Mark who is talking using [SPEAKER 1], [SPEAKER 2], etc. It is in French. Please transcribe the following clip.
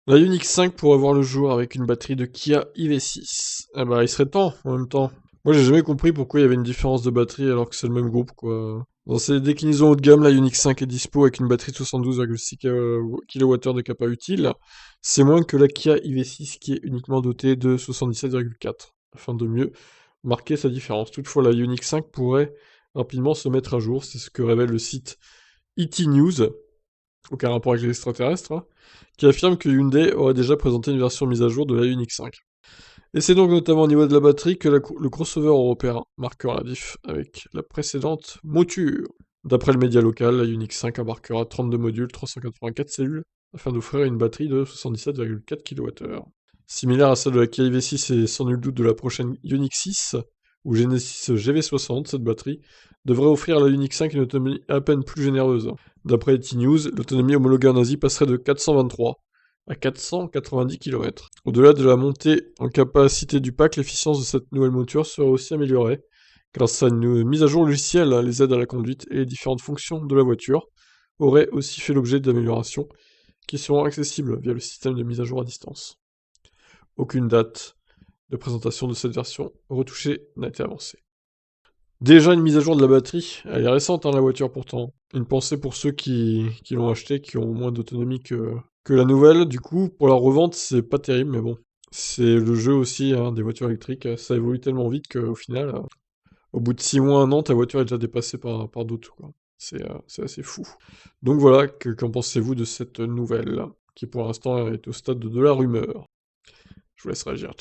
[SPEAKER 1] La Ioniq 5 pourrait voir le jour avec une batterie de Kia EV6. Ah bah, il serait temps, en même temps. Moi, j'ai jamais compris pourquoi il y avait une différence de batterie alors que c'est le même groupe, quoi. Dans ses déclinaisons haut de gamme, la Ioniq 5 est dispo avec une batterie de 72,6 kWh de capa utile. C'est moins que la Kia EV6 qui est uniquement dotée de 77,4, afin de mieux marquer sa différence. Toutefois, la Ioniq 5 pourrait rapidement se mettre à jour, c'est ce que révèle le site ET News, aucun rapport avec les extraterrestres, hein, qui affirme que Hyundai aurait déjà présenté une version mise à jour de la Ioniq 5. Et c'est donc notamment au niveau de la batterie que le crossover européen marquera la diff avec la précédente mouture. D'après le média local, la Ioniq 5 embarquera 32 modules, 384 cellules, afin d'offrir une batterie de 77,4 kWh. Similaire à celle de la Kia EV6 et sans nul doute de la prochaine Ioniq 6 ou Genesis GV60, cette batterie devrait offrir à la Ioniq 5 une autonomie à peine plus généreuse. D'après T-News, l'autonomie homologuée en Asie passerait de 423 à 490 km. Au-delà de la montée en capacité du pack, l'efficience de cette nouvelle monture serait aussi améliorée grâce à une mise à jour logicielle, les aides à la conduite et les différentes fonctions de la voiture auraient aussi fait l'objet d'améliorations qui seront accessibles via le système de mise à jour à distance. Aucune date de présentation de cette version retouchée n'a été avancée. Déjà une mise à jour de la batterie, elle est récente hein, la voiture pourtant. Une pensée pour ceux qui l'ont acheté, qui ont moins d'autonomie que la nouvelle. Du coup, pour la revente, c'est pas terrible, mais bon. C'est le jeu aussi hein, des voitures électriques. Ça évolue tellement vite qu'au final, au bout de 6 mois, 1 an, ta voiture est déjà dépassée par d'autres. Quoi. C'est assez fou. Donc voilà, qu'en pensez-vous de cette nouvelle, qui pour l'instant est au stade de la rumeur? Je vous laisse réagir.